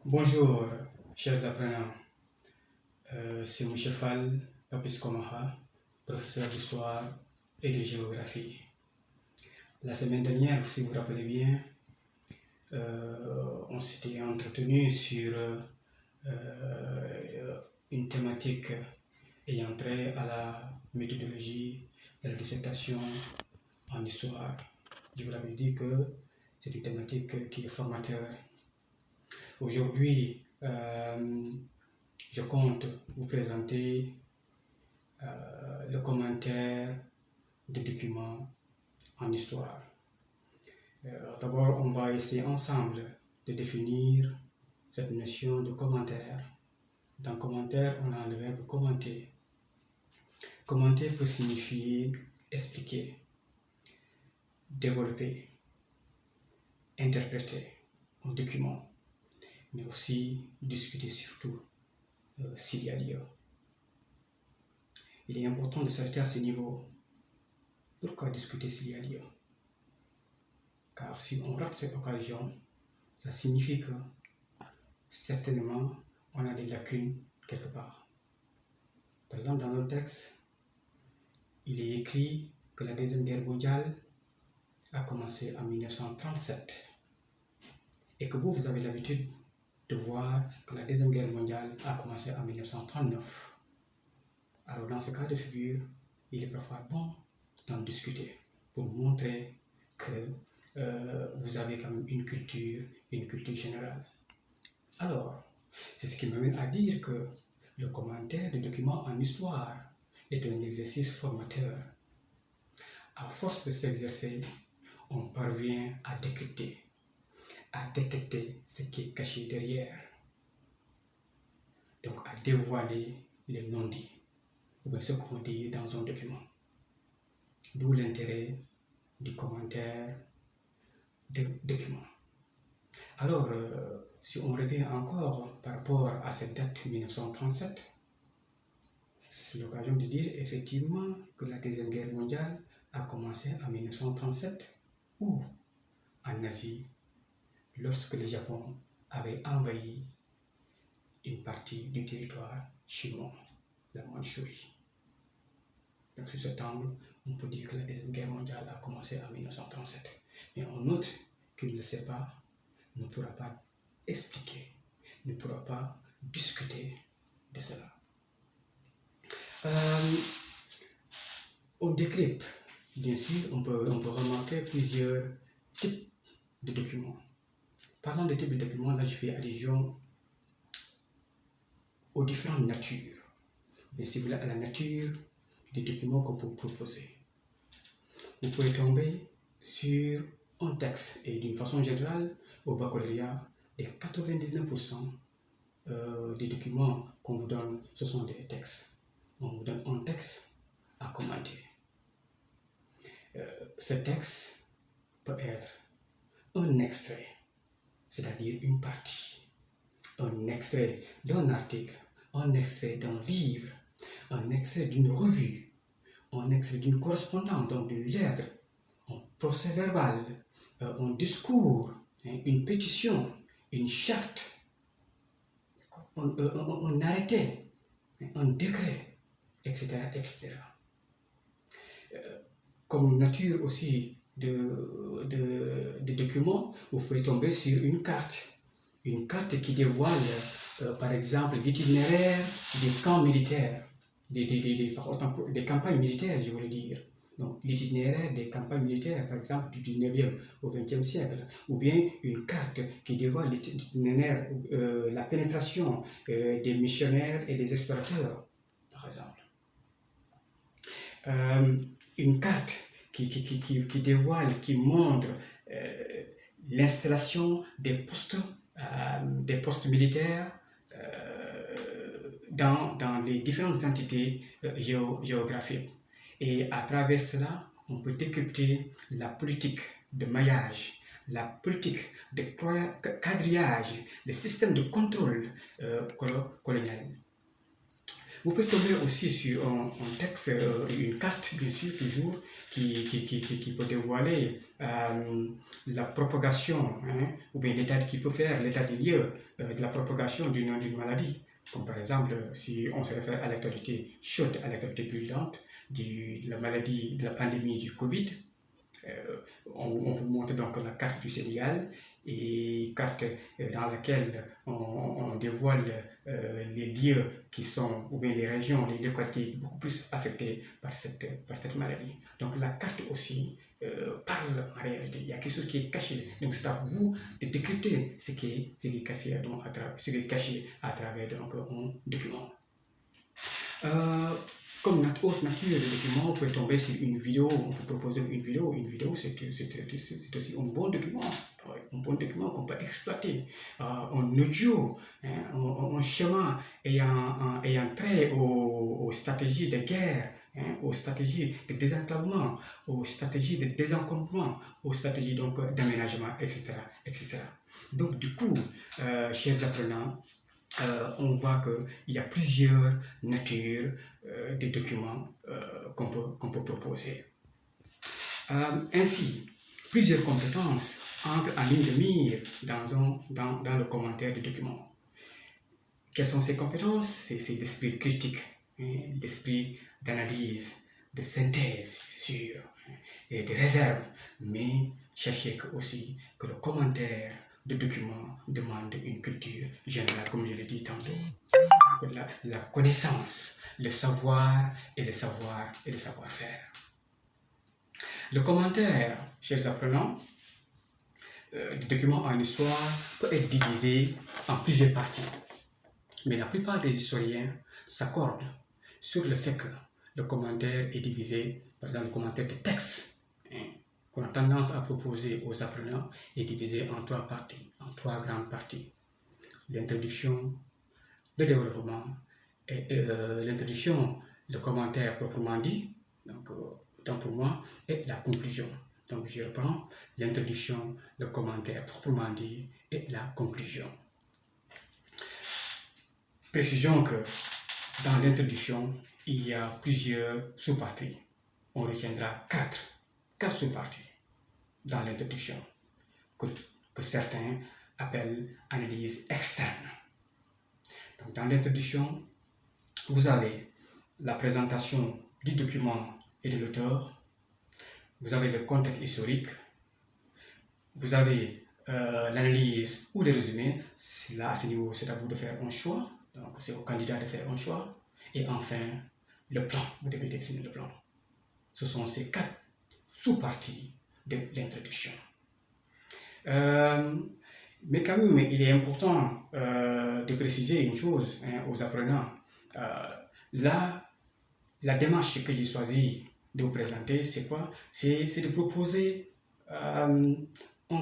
Bonjour, chers apprenants. C'est M. Fall Papis Komaha, professeur d'histoire et de géographie. La semaine dernière, si vous vous rappelez bien, on s'était entretenu sur une thématique ayant trait à la méthodologie de la dissertation en histoire. Je vous l'avais dit que c'est une thématique qui est formateur. Aujourd'hui, je compte vous présenter le commentaire des documents en histoire. D'abord, on va essayer ensemble de définir cette notion de commentaire. Dans commentaire, on a le verbe commenter. Commenter peut signifier expliquer, développer, interpréter un document, mais aussi discuter surtout s'il y a lieu. Il est important de s'arrêter à ce niveau. Pourquoi discuter s'il y a lieu? Car si on rate cette occasion, ça signifie que certainement on a des lacunes quelque part. Par exemple, dans un texte, il est écrit que la Deuxième Guerre mondiale a commencé en 1937 et que vous avez l'habitude de voir que la Deuxième Guerre mondiale a commencé en 1939. Alors dans ce cas de figure, il est parfois bon d'en discuter pour montrer que vous avez quand même une culture générale. Alors, c'est ce qui m'amène à dire que le commentaire des documents en histoire est un exercice formateur. À force de s'exercer, on parvient à décrypter, à détecter ce qui est caché derrière, donc à dévoiler les non-dits, ou bien ce qu'on dit dans un document. D'où l'intérêt du commentaire de document. Alors, si on revient encore par rapport à cette date 1937, c'est l'occasion de dire effectivement que la Deuxième Guerre mondiale a commencé en 1937 ou en Asie, lorsque le Japon avait envahi une partie du territoire chinois, la Mandchourie. Donc, sur cet angle, on peut dire que la Deuxième Guerre mondiale a commencé en 1937. Mais un autre qui ne le sait pas ne pourra pas expliquer, ne pourra pas discuter de cela. On décrypte, bien sûr, on peut remarquer plusieurs types de documents. Parlant de types de documents, là je fais allusion aux différentes natures, mais si vous voulez, à la nature des documents qu'on peut proposer. Vous pouvez tomber sur un texte, et d'une façon générale, au baccalauréat, les 99% des documents qu'on vous donne, ce sont des textes. On vous donne un texte à commenter. Ce texte peut être un extrait, c'est-à-dire une partie, un extrait d'un article, un extrait d'un livre, un extrait d'une revue, un extrait d'une correspondance, donc d'une lettre, un procès verbal, un discours, une pétition, une charte, un arrêté, un décret, etc. etc. Comme nature aussi de documents, vous pouvez tomber sur une carte qui dévoile, par exemple, l'itinéraire des camps militaires, des campagnes militaires, je voulais dire. Donc, l'itinéraire des campagnes militaires, par exemple, du 19e au 20e siècle, ou bien une carte qui dévoile l'itinéraire, la pénétration des missionnaires et des explorateurs, par exemple. Une carte qui dévoile, qui montre l'installation des postes militaires dans les différentes entités géographiques. Et à travers cela, on peut décrypter la politique de maillage, la politique de quadrillage, le système de contrôle colonial. Vous pouvez tomber aussi sur un texte, une carte, bien sûr, toujours, qui peut dévoiler la propagation, hein, ou bien l'état qui peut faire l'état des lieux de la propagation d'une maladie. Comme par exemple, si on se réfère à l'actualité chaude, à l'actualité brûlante de la maladie, de la pandémie du Covid, on vous montre donc la carte du Sénégal, et carte dans laquelle on dévoile les lieux qui sont, ou bien les régions, les quartiers beaucoup plus affectés par cette maladie. Donc la carte aussi parle en réalité, il y a quelque chose qui est caché. Donc c'est à vous de décrypter ce qui est caché, donc, ce qui est caché à travers donc, un document. Comme notre autre nature de document, on peut tomber sur une vidéo, on peut proposer une vidéo. Une vidéo, c'est aussi un bon document qu'on peut exploiter. Un audio, hein, un schéma ayant trait aux stratégies de guerre, hein, aux stratégies de désenclavement, aux stratégies de désencombrement, aux stratégies d'aménagement, etc., etc. Donc du coup, chers apprenants, on voit qu'il y a plusieurs natures de documents qu'on peut proposer. Ainsi, plusieurs compétences entrent en ligne de mire dans le commentaire du document. Quelles sont ces compétences? C'est l'esprit critique, hein, l'esprit d'analyse, de synthèse, bien sûr, et de réserve, mais sachez aussi que le commentaire de document demande une culture générale, comme je l'ai dit tantôt. La connaissance, le savoir et le savoir-faire. Le commentaire, chers apprenants, du document en histoire peut être divisé en plusieurs parties. Mais la plupart des historiens s'accordent sur le fait que le commentaire est divisé, par exemple le commentaire de texte, hein, qu'on a tendance à proposer aux apprenants, est divisé en trois parties, en trois grandes parties. L'introduction, le développement, et l'introduction, le commentaire proprement dit, donc autant pour moi, et la conclusion. Donc je reprends l'introduction, le commentaire proprement dit et la conclusion. Précisons que dans l'introduction, il y a plusieurs sous-parties. On retiendra quatre sous-parties dans l'introduction, que certains appellent analyse externe. Donc, dans l'introduction, vous avez la présentation du document et de l'auteur, vous avez le contexte historique, vous avez l'analyse ou le résumé. Là, à ce niveau, c'est à vous de faire un choix. Donc, c'est au candidat de faire un choix. Et enfin, le plan. Vous devez définir le plan. Ce sont ces quatre sous-parties de l'introduction. Mais quand même, il est important de préciser une chose, hein, aux apprenants. La démarche que j'ai choisi de vous présenter, c'est quoi? C'est de proposer un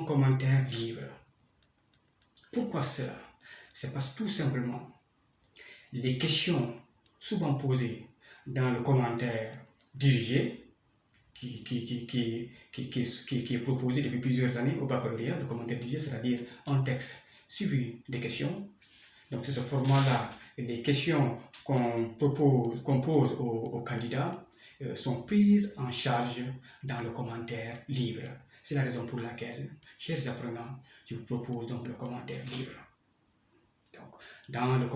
commentaire libre. Pourquoi cela? C'est parce que tout simplement, les questions souvent posées dans le commentaire dirigé, qui est proposé depuis plusieurs années au baccalauréat, le commentaire dirigé, c'est-à-dire un texte suivi des questions. Donc c'est ce format-là, les questions qu'on pose aux candidats sont prises en charge dans le commentaire libre. C'est la raison pour laquelle, chers apprenants, je vous propose donc le commentaire libre. Donc, dans le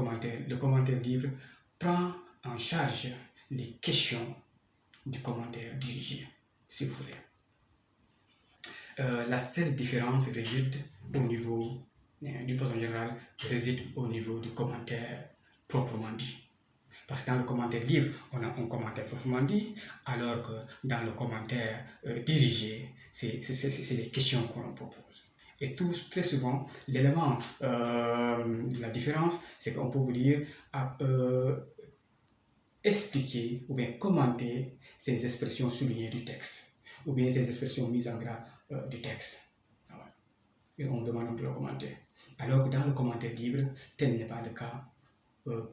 commentaire libre prend en charge les questions du commentaire dirigé, si vous voulez. La seule différence réside au niveau, d'une façon générale, réside au niveau du commentaire proprement dit. Parce que dans le commentaire libre, on a un commentaire proprement dit, alors que dans le commentaire dirigé, c'est les questions qu'on propose. Et très souvent, l'élément de la différence, c'est qu'on peut vous dire expliquer ou bien commenter ces expressions soulignées du texte, ou bien ces expressions mises en gras du texte. Et on demande de le commenter. Alors que dans le commentaire libre, tel n'est pas le cas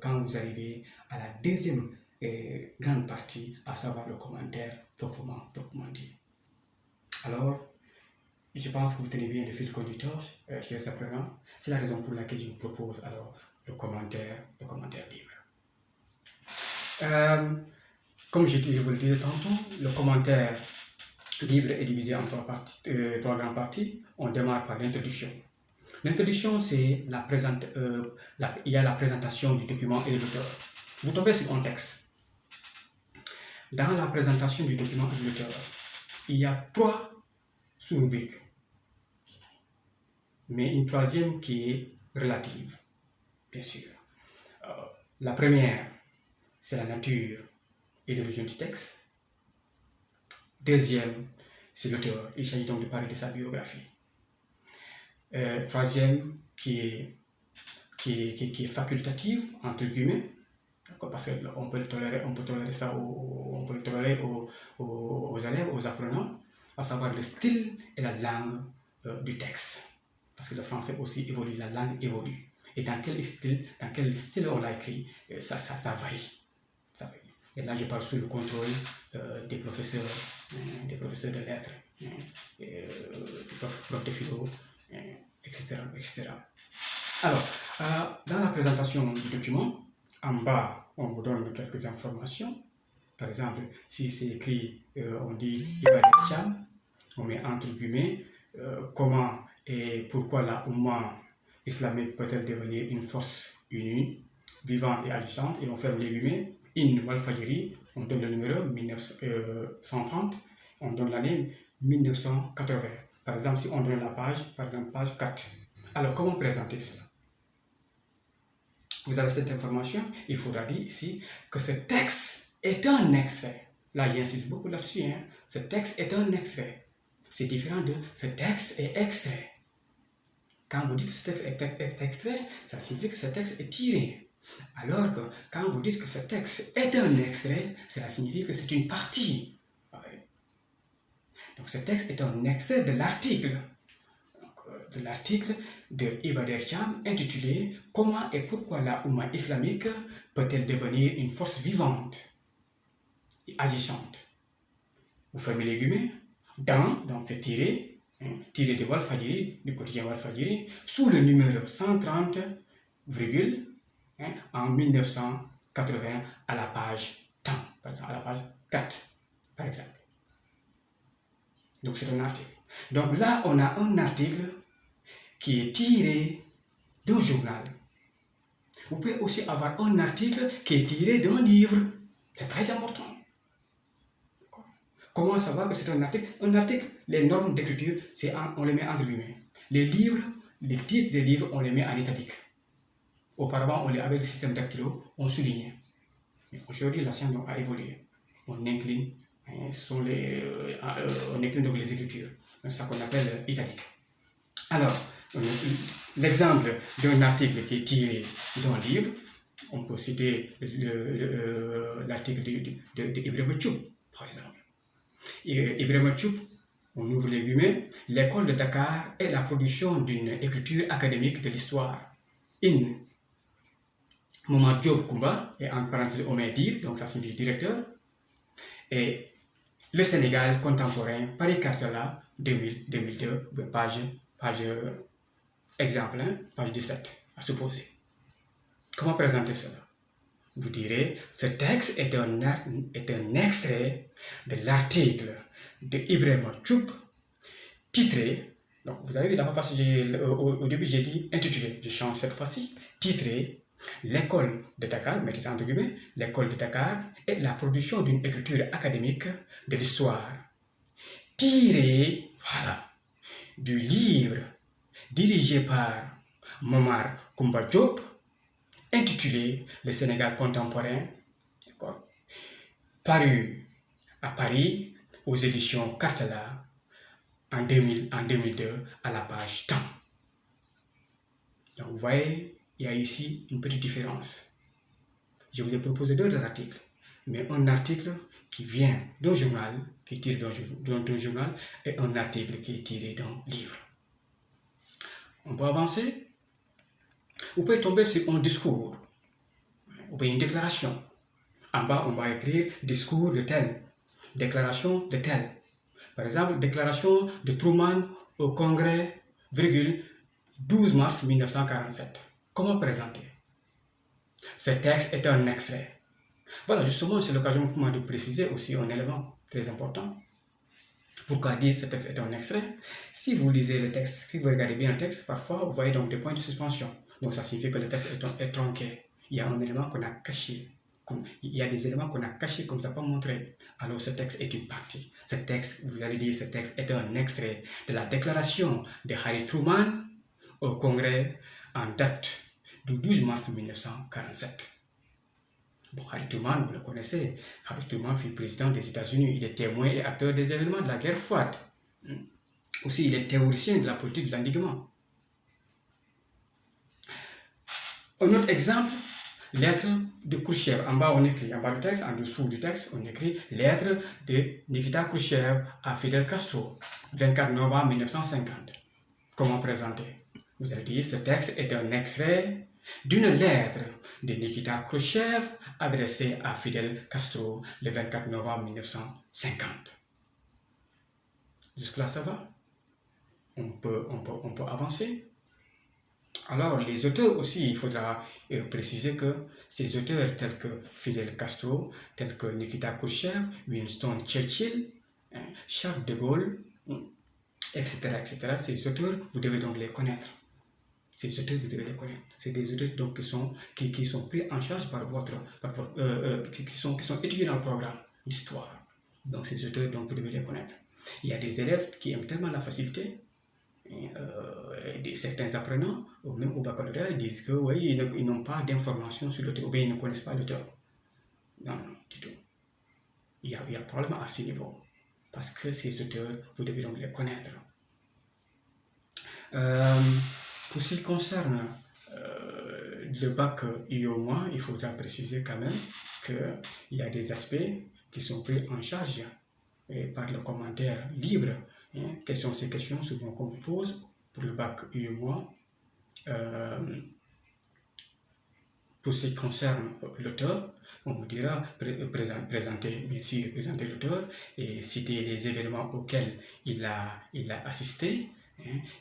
quand vous arrivez à la deuxième grande partie, à savoir le commentaire proprement dit. Alors, je pense que vous tenez bien le fil conducteur, chers apprenants. C'est la raison pour laquelle je vous propose alors le commentaire libre. Comme je vous le disais tantôt, le commentaire libre est divisé en trois grandes parties. On démarre par l'introduction. L'introduction, c'est il y a la présentation du document et de l'auteur. Vous tombez sur un texte. Dans la présentation du document et de l'auteur, il y a 3 sous-rubriques, mais une troisième qui est relative, bien sûr. La première, c'est la nature et l'origine du texte. Deuxième, c'est l'auteur. Il s'agit donc de parler de sa biographie. Troisième, qui est facultative, entre guillemets, parce qu'on peut tolérer ça, on peut le tolérer aux élèves, aux apprenants, à savoir le style et la langue du texte. Parce que le français aussi évolue, la langue évolue. Et dans quel style on l'a écrit, ça varie. Ça varie. Et là, je parle sous le contrôle des professeurs de lettres, des profs de philo, etc., etc. Alors, dans la présentation du document, en bas, on vous donne quelques informations. Par exemple, si c'est écrit, on dit Iba Der Thiam, on met entre guillemets comment et pourquoi la Oumma islamique peut-elle devenir une force unie, vivante et agissante, et on ferme les guillemets. In Walfadjri, on donne le numéro 1930, on donne l'année 1980. Par exemple, si on donne la page, par exemple page 4. Alors, comment présenter cela? Vous avez cette information, il faudra dire ici que ce texte est un extrait. Là, j'insiste beaucoup là-dessus. Ce texte est un extrait. C'est différent de ce texte est extrait. Quand vous dites que ce texte est extrait, ça signifie que ce texte est tiré. Alors que quand vous dites que ce texte est un extrait, cela signifie que c'est une partie. Donc ce texte est un extrait de l'article. De Iba Der Thiam intitulé « Comment et pourquoi la Oumma islamique peut-elle devenir une force vivante et agissante ?» Vous fermez les guillemets. Donc c'est tiré de Walfadjri, du quotidien Walfadjri, sous le numéro 130, en 1980 à la page temps, par exemple, à la page 4, par exemple. Donc c'est un article. Donc là, on a un article qui est tiré d'un journal. Vous pouvez aussi avoir un article qui est tiré d'un livre. C'est très important. Comment savoir que c'est un article? Un article, les normes d'écriture, on les met entre guillemets. Les livres, les titres des livres, on les met en italique. Auparavant, avec le système dactylo, on soulignait. Mais aujourd'hui, la science a évolué. On incline, on incline donc les écritures. C'est ça qu'on appelle italique. Alors, l'exemple d'un article qui est tiré d'un livre, on peut citer l'article d'Ibrahim Tchoub, par exemple. Ibrahim Tchoub, on ouvre les guillemets, l'école de Dakar est la production d'une écriture académique de l'histoire. In Mohamed Diop Koumba, et en parenthèse on met dire, donc ça signifie directeur, et le Sénégal contemporain, Paris Cartala, 2002, page exemple, page 17, à supposer. Comment présenter cela? Vous direz, ce texte est un extrait de l'article de Ibrahim Tchoub, titré, donc vous avez vu la fois au début j'ai dit intitulé, je change cette fois-ci, titré, l'école de Dakar, mettez entre guillemets, l'école de Dakar est la production d'une écriture académique de l'histoire, tiré, voilà, du livre dirigé par Momar Koumba Diop, intitulé Le Sénégal contemporain, paru à Paris aux éditions Cartala en 2002 à la page temps. Donc vous voyez, il y a ici une petite différence. Je vous ai proposé 2 articles, mais un article qui vient d'un journal, qui est tiré d'un journal, et un article qui est tiré d'un livre. On peut avancer. Vous pouvez tomber sur un discours, ou bien une déclaration. En bas, on va écrire discours de tel, déclaration de tel. Par exemple, déclaration de Truman au Congrès, 12 mars 1947. Comment présenter? Ce texte est un extrait. Voilà, justement, c'est l'occasion pour moi de préciser aussi un élément très important. Pourquoi dire ce texte est un extrait? Si vous lisez le texte, si vous regardez bien le texte, parfois vous voyez donc des points de suspension. Donc ça signifie que le texte est tronqué. Il y a un élément qu'on a caché. Il y a des éléments qu'on a cachés, qu'on ne nous a pas montrés. Alors ce texte est une partie. Ce texte, vous allez dire, ce texte est un extrait de la déclaration de Harry Truman au Congrès en date du 12 mars 1947. Bon, Harry Truman, vous le connaissez. Harry Truman fut président des États-Unis. Il est témoin et acteur des événements de la guerre froide. Aussi, il est théoricien de la politique de l'endiguement. Un autre exemple, lettre de Khrouchtchev. En bas, on écrit, en bas du texte, en dessous du texte, on écrit lettre de Nikita Khrouchtchev à Fidel Castro, 24 novembre 1950. Comment présenter? Vous allez dire, ce texte est un extrait d'une lettre de Nikita Khrouchtchev adressée à Fidel Castro le 24 novembre 1950. Jusque-là, ça va? On peut avancer. Alors, les auteurs aussi, il faudra préciser que ces auteurs tels que Fidel Castro, tels que Nikita Khrouchtchev, Winston Churchill, Charles de Gaulle, etc., ces auteurs, vous devez donc les connaître. Ces auteurs, vous devez les connaître. C'est des auteurs donc, qui sont pris en charge qui sont étudiés dans le programme d'histoire. Donc, ces auteurs, donc, vous devez les connaître. Il y a des élèves qui aiment tellement la facilité. Certains apprenants, même au baccalauréat, ils disent que oui, ils n'ont pas d'informations sur l'auteur, ou bien ils ne connaissent pas l'auteur. Non, du tout. Il y a problème à ce niveau. Parce que ces auteurs, vous devez donc les connaître. Pour ce qui concerne le bac UOMA, il faudra préciser quand même qu'il y a des aspects qui sont pris en charge par le commentaire libre. Quelles sont ces questions souvent qu'on vous pose pour le bac UOMA? Pour ce qui concerne l'auteur, on vous dira présenter l'auteur et citer les événements auxquels il a assisté,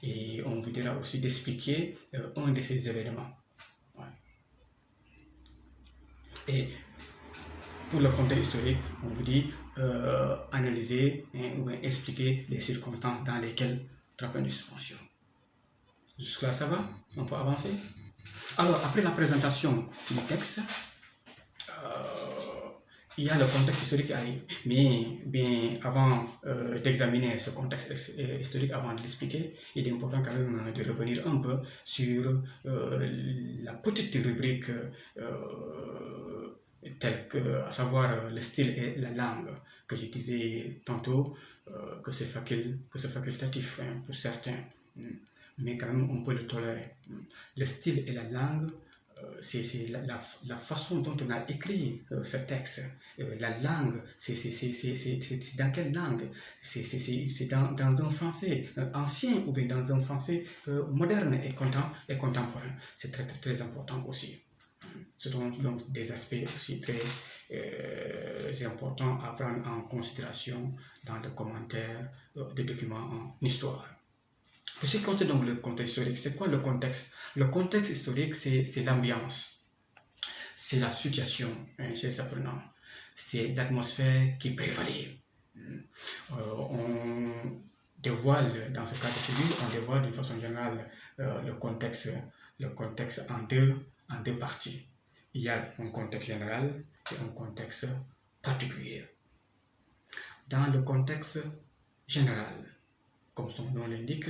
et on vous dira aussi d'expliquer un de ces événements. Ouais. Et pour le contexte historique, on vous dit analyser ou expliquer les circonstances dans lesquelles trapper une suspension. Jusque-là, ça va? On peut avancer? Alors, après la présentation du texte, il y a le contexte historique qui arrive. Mais bien avant d'examiner ce contexte historique, avant de l'expliquer, il est important quand même de revenir un peu sur la petite rubrique telle que, à savoir le style et la langue, que je disais tantôt, que c'est facultatif pour certains, mais quand même on peut le tolérer. Le style et la langue, c'est la façon dont on a écrit ce texte. La langue, c'est dans quelle langue? C'est dans un français ancien ou bien dans un français moderne et contemporain. C'est très important aussi. Ce sont donc des aspects aussi très importants à prendre en considération dans le commentaire de documents en histoire. Pour ce qui concerne donc le contexte historique, c'est quoi le contexte? Le contexte historique, c'est l'ambiance, c'est la situation chez les apprenants, c'est l'atmosphère qui prévalait. On dévoile, dans ce cas de figure, on dévoile d'une façon générale le contexte en deux parties. Il y a un contexte général et un contexte particulier. Dans le contexte général, comme son nom l'indique,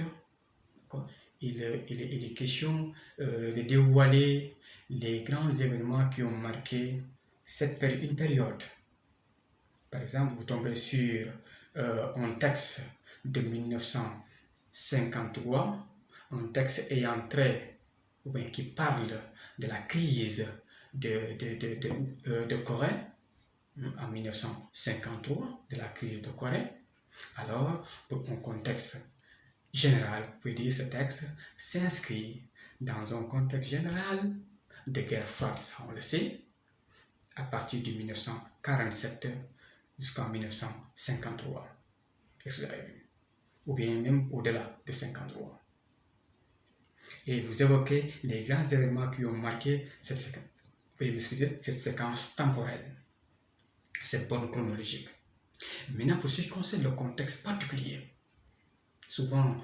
il est question de dévoiler les grands événements qui ont marqué une période. Par exemple, vous tombez sur un texte de 1953, un texte ayant trait, ou bien qui parle de la crise de Corée en 1953, de la crise de Corée. Alors, pour un contexte général, vous pouvez dire ce texte s'inscrit dans un contexte général de guerre froide, ça on le sait, à partir de 1947 jusqu'en 1953. Qu'est-ce que vous avez vu? Ou bien même au-delà de 53. Et vous évoquez les grands événements qui ont marqué cette séquence temporelle. cette borne chronologique. Maintenant, pour ce qui concerne le contexte particulier, souvent,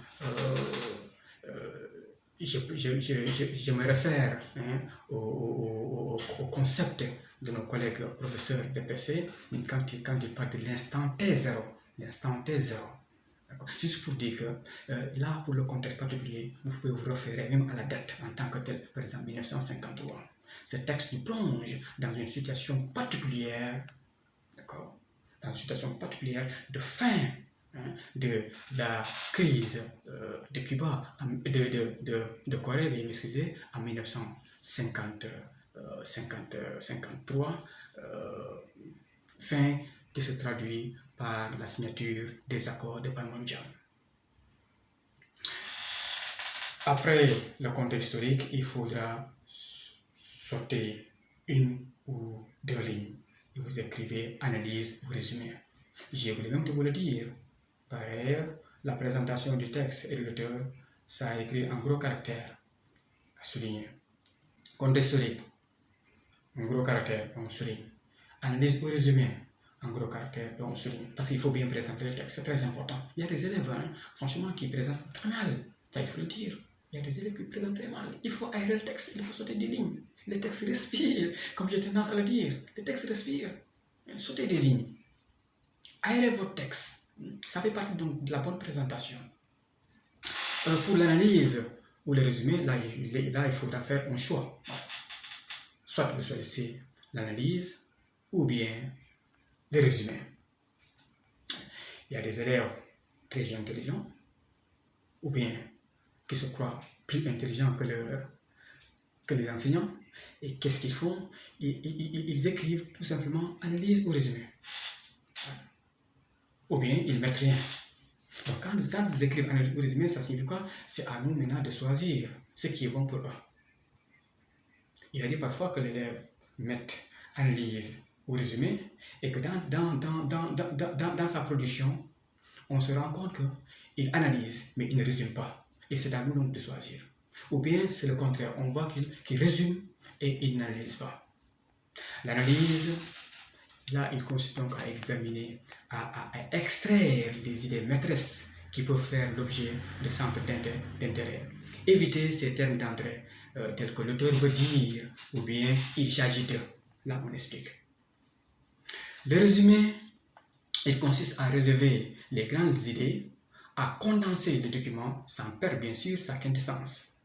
je me réfère au concept de nos collègues professeurs de PC quand ils parlent de l'instant T0. L'instant T0. Juste pour dire que là, pour le contexte particulier, vous pouvez vous référer même à la date en tant que telle, par exemple 1953. Ce texte nous plonge dans une situation particulière, d'accord, dans une situation particulière de fin de la crise de Cuba, de Corée, excusez, en 1953, fin qui se traduit par la signature des accords de Panmunjom. Après le contexte historique, il faudra sortir une ou deux lignes et vous écrivez analyse ou résumé. J'ai oublié même de vous le dire. Par ailleurs, la présentation du texte et de l'auteur, ça a écrit en gros caractère à souligner. Contexte historique, en gros caractère, on souligne. Analyse ou résumé, en gros caractère, et on souligne. Parce qu'il faut bien présenter le texte, c'est très important. Il y a des élèves, franchement, qui présentent très mal. Ça, il faut le dire. Il y a des élèves qui présentent très mal. Il faut aérer le texte, il faut sauter des lignes. Le texte respire, comme j'ai tendance à le dire. Le texte respire. Sautez des lignes. Aérez votre texte. Ça fait partie donc de la bonne présentation. Pour l'analyse ou le résumé, là, il faudra faire un choix. Soit vous choisissez l'analyse ou bien le résumé. Il y a des élèves très intelligents ou bien qui se croient plus intelligents que les enseignants. Et qu'est-ce qu'ils font? Ils écrivent tout simplement analyse ou résumé. Ou bien ils mettent rien. Donc quand ils écrivent analyse ou résumé, ça signifie quoi? C'est à nous maintenant de choisir ce qui est bon pour eux. Il arrive parfois que l'élève mette analyse ou résumé et que dans sa production, on se rend compte qu'il analyse, mais il ne résume pas. Et c'est à nous donc de choisir. Ou bien c'est le contraire, on voit qu'il résume et il n'analyse pas. L'analyse, là, il consiste donc à examiner, à extraire des idées maîtresses qui peuvent faire l'objet de centres d'intérêt. Éviter ces termes d'entrée tels que l'auteur veut dire ou bien il s'agit de. Là, on explique. Le résumé, il consiste à relever les grandes idées, à condenser le document sans perdre bien sûr sa quintessence.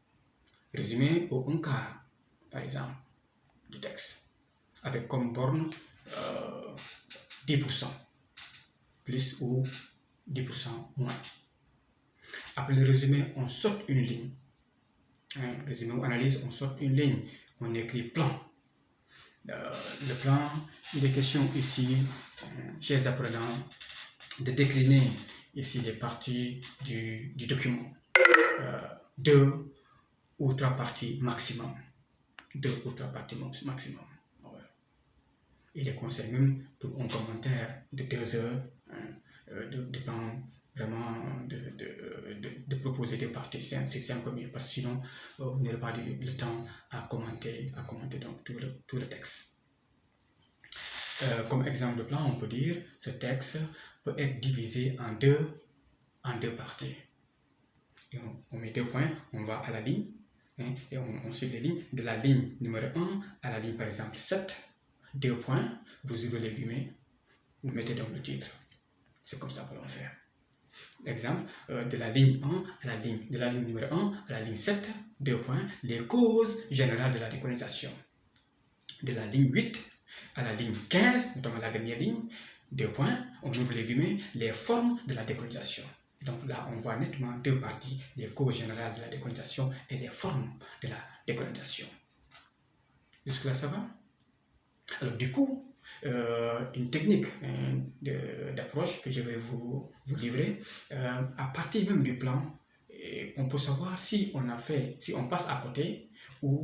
Résumé au 1/4, par exemple, du texte, avec comme borne 10%, plus ou 10% moins. Après le résumé, on saute une ligne. Résumé ou analyse, on saute une ligne. On écrit plan. Le plan, il est question ici, chers apprenants, de décliner ici les parties du document. 2 ou 3 parties maximum. 2 ou 3 parties maximum. Il est conseillé même pour un commentaire de 2 heures de temps vraiment de proposer des parties. C'est un premier parce que sinon vous n'aurez pas le temps à commenter donc tout le texte. Comme exemple de plan, on peut dire ce texte peut être divisé en deux parties. Et on met 2 points, on va à la ligne et on suit les lignes de la ligne numéro 1 à la ligne par exemple 7. 2 points, vous ouvrez les guillemets, vous mettez donc le titre. C'est comme ça que l'on fait. Exemple, de la ligne 1 à la ligne, de la ligne numéro 1 à la ligne 7, 2 points, les causes générales de la décolonisation. De la ligne 8 à la ligne 15, notamment la dernière ligne, 2 points, on ouvre les guillemets, les formes de la décolonisation. Donc là, on voit nettement 2 parties, les causes générales de la décolonisation et les formes de la décolonisation. Jusque-là, ça va? Alors du coup, une technique d'approche que je vais vous livrer, à partir même du plan, on peut savoir si on passe à côté ou